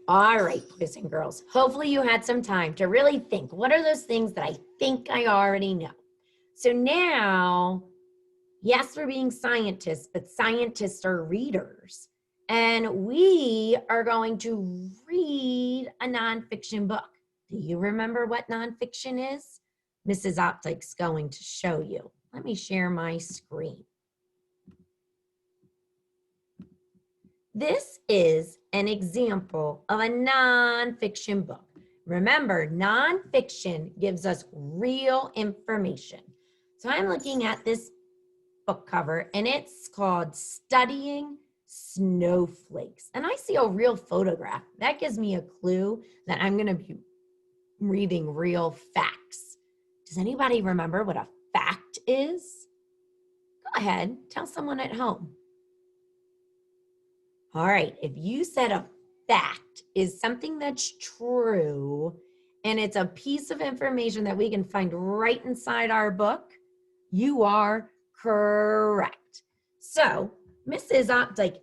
All right, boys and girls, hopefully you had some time to really think, what are those things that I think I already know? So now, yes, we're being scientists, but scientists are readers. And we are going to read a nonfiction book. Do you remember what nonfiction is? Mrs. Optics going to show you. Let me share my screen. This is an example of a nonfiction book. Remember, nonfiction gives us real information. So I'm looking at this book cover and it's called Studying Snowflakes. And I see a real photograph. That gives me a clue that I'm going to be reading real facts. Does anybody remember what a fact is? Go ahead, tell someone at home. All right, if you said a fact is something that's true and it's a piece of information that we can find right inside our book, you are correct. So Mrs. Opdyke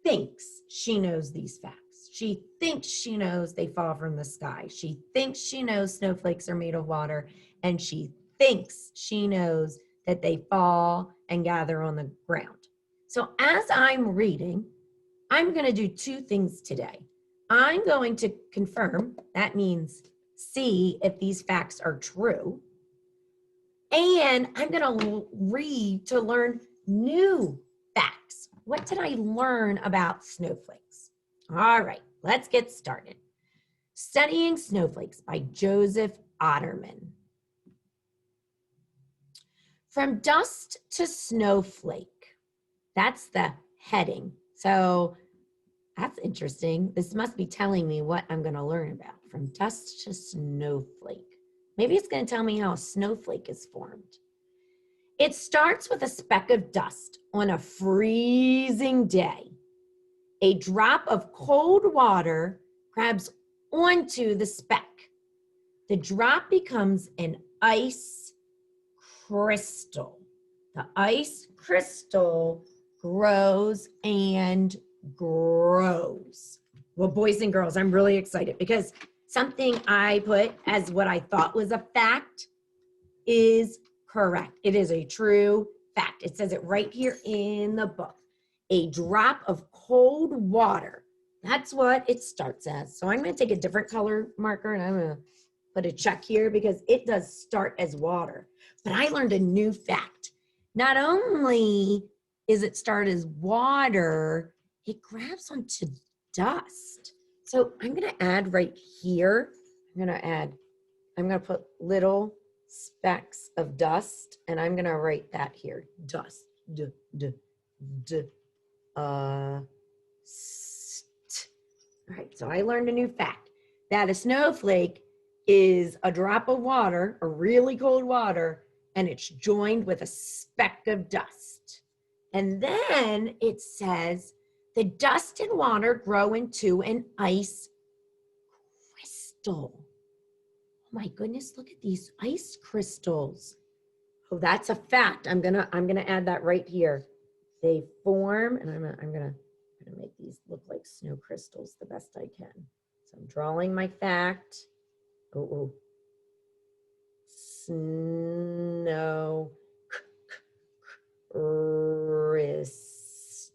thinks she knows these facts. She thinks she knows they fall from the sky. She thinks she knows snowflakes are made of water, and she thinks she knows that they fall and gather on the ground. So as I'm reading, I'm going to do two things today. I'm going to confirm, that means see if these facts are true. And I'm going to read to learn new facts. What did I learn about snowflakes? All right, let's get started. Studying Snowflakes by Joseph Otterman. From dust to snowflake. That's the heading. So that's interesting. This must be telling me what I'm going to learn about. From dust to snowflake. Maybe it's going to tell me how a snowflake is formed. It starts with a speck of dust on a freezing day. A drop of cold water grabs onto the speck. The drop becomes an ice crystal. The ice crystal grows and grows. Well, boys and girls, I'm really excited because something I put as what I thought was a fact is correct. It is a true fact. It says it right here in the book. A drop of cold water. That's what it starts as. So I'm going to take a different color marker and I'm going to put a check here because it does start as water. But I learned a new fact. Not only is it start as water, it grabs onto dust. So I'm going to add right here, I'm going to put little specks of dust and I'm going to write that here, dust, st. All right, so I learned a new fact that a snowflake is a drop of water, a really cold water, and it's joined with a speck of dust. And then it says the dust and water grow into an ice crystal. Oh my goodness, look at these ice crystals. Oh, that's a fact. I'm gonna add that right here. They form, and I'm gonna make these look like snow crystals the best I can. So I'm drawing my fact. Snow crystal.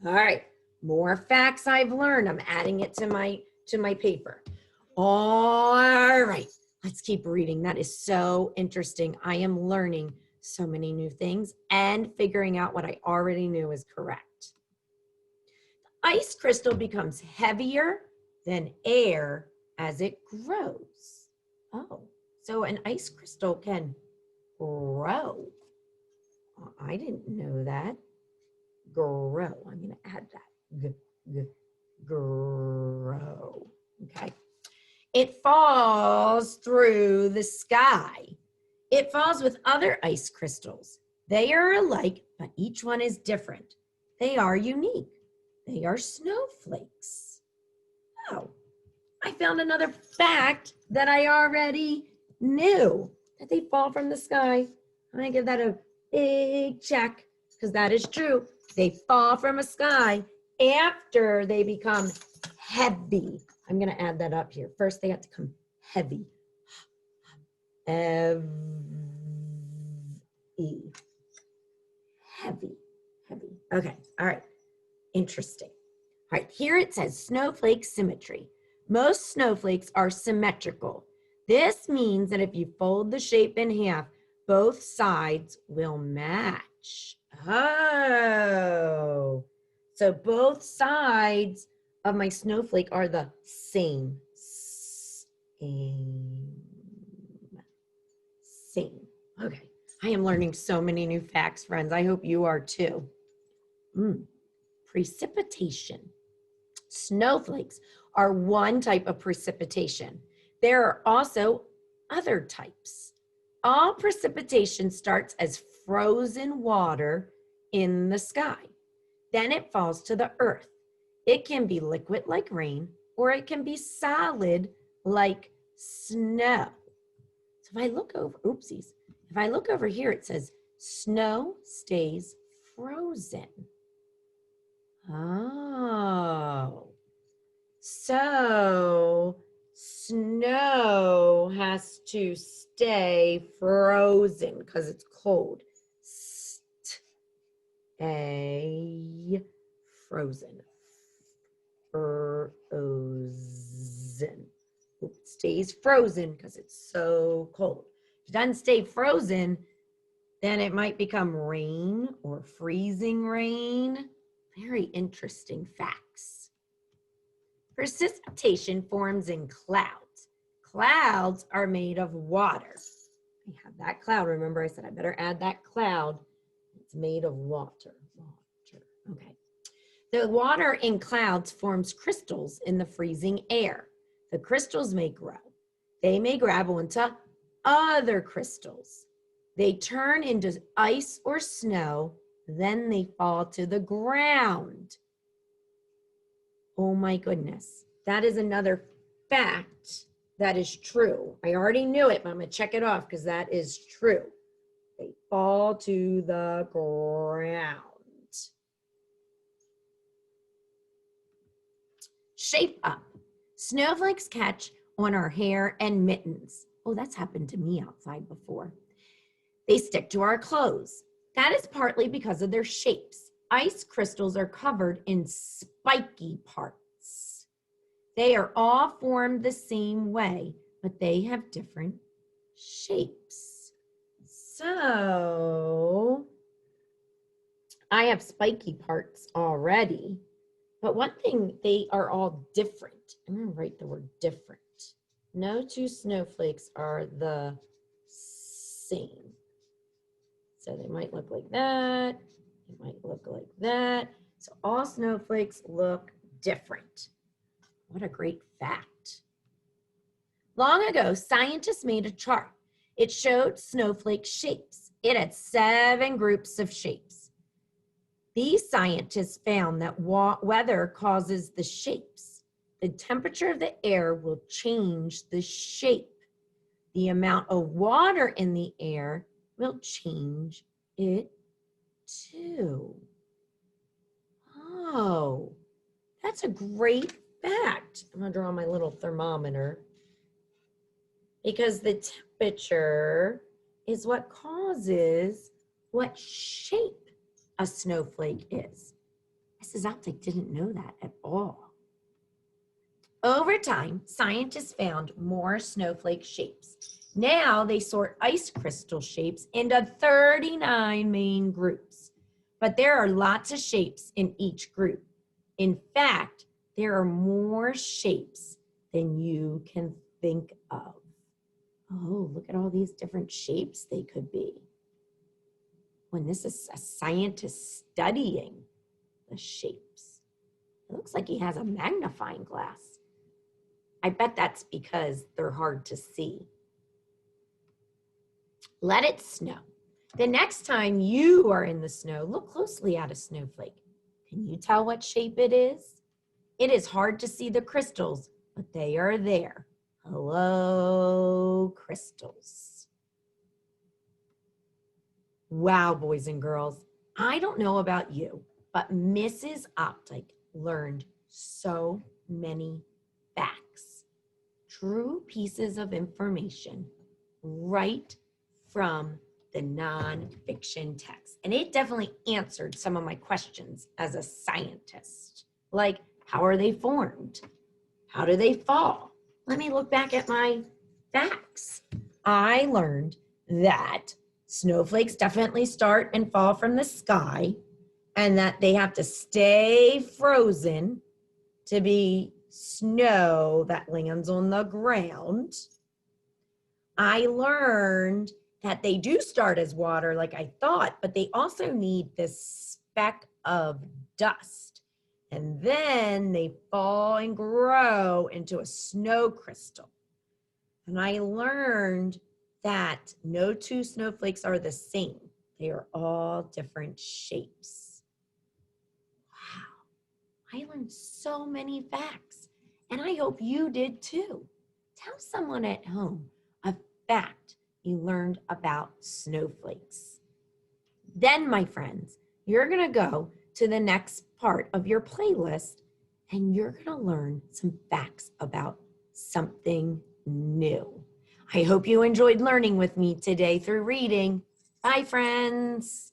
All right, more facts I've learned. I'm adding it to my paper. All right, let's keep reading. That is so interesting. I am learning so many new things and figuring out what I already knew is correct. The ice crystal becomes heavier than air as it grows. Oh, so an ice crystal can grow. I didn't know that. Grow. I'm going to add that. Grow. Okay. It falls through the sky. It falls with other ice crystals. They are alike, but each one is different. They are unique. They are snowflakes. Oh, I found another fact that I already knew, that they fall from the sky. I'm going to give that a big check because that is true. They fall from a sky after they become heavy. I'm going to add that up here. First, they have to come heavy. Heavy. Heavy. Heavy. Okay. All right. Interesting. All right. Here it says snowflake symmetry. Most snowflakes are symmetrical. This means that if you fold the shape in half, both sides will match. Oh. So both sides of my snowflake are the same. Same. Okay. I am learning so many new facts, friends. I hope you are too. Precipitation. Snowflakes are one type of precipitation. There are also other types. All precipitation starts as frozen water in the sky. Then it falls to the earth. It can be liquid like rain, or it can be solid like snow. So if I look over, oopsies, if I look over here, it says snow stays frozen. Oh, so snow has to stay frozen because it's cold. Stay frozen. Frozen. It stays frozen because it's so cold. If it doesn't stay frozen, then it might become rain or freezing rain. Very interesting facts. Precipitation forms in clouds. Clouds are made of water. I have that cloud. Remember, I said I better add that cloud. It's made of water. Okay. The water in clouds forms crystals in the freezing air. The crystals may grow. They may grab onto other crystals. They turn into ice or snow, then they fall to the ground. Oh my goodness. That is another fact that is true. I already knew it, but I'm going to check it off because that is true. They fall to the ground. Shape up. Snowflakes catch on our hair and mittens. Oh, that's happened to me outside before. They stick to our clothes. That is partly because of their shapes. Ice crystals are covered in spiky parts. They are all formed the same way, but they have different shapes. So I have spiky parts already, but one thing, they are all different. I'm going to write the word different. No two snowflakes are the same. So they might look like that. It might look like that. So all snowflakes look different. What a great fact. Long ago, scientists made a chart. It showed snowflake shapes. It had 7 groups of shapes. These scientists found that weather causes the shapes. The temperature of the air will change the shape. The amount of water in the air will change it too. Oh, that's a great fact. I'm going to draw my little thermometer because the temperature is what causes what shape a snowflake is. Mrs. Optic didn't know that at all. Over time, scientists found more snowflake shapes. Now they sort ice crystal shapes into 39 main groups. But there are lots of shapes in each group. In fact, there are more shapes than you can think of. Oh, look at all these different shapes they could be. When this is a scientist studying the shapes. It looks like he has a magnifying glass. I bet that's because they're hard to see. Let it snow. The next time you are in the snow, look closely at a snowflake. Can you tell what shape it is? It is hard to see the crystals, but they are there. Hello, crystals. Wow, boys and girls. I don't know about you, but Mrs. Optic learned so many facts, true pieces of information right from the nonfiction text. And it definitely answered some of my questions as a scientist. Like, how are they formed? How do they fall? Let me look back at my facts. I learned that snowflakes definitely start and fall from the sky, and that they have to stay frozen to be snow that lands on the ground. I learned that they do start as water like I thought, but they also need this speck of dust. And then they fall and grow into a snow crystal. And I learned that no two snowflakes are the same. They are all different shapes. Wow, I learned so many facts, and I hope you did too. Tell someone at home a fact you learned about snowflakes. Then, my friends, you're gonna go to the next part of your playlist and you're gonna learn some facts about something new. I hope you enjoyed learning with me today through reading. Bye, friends.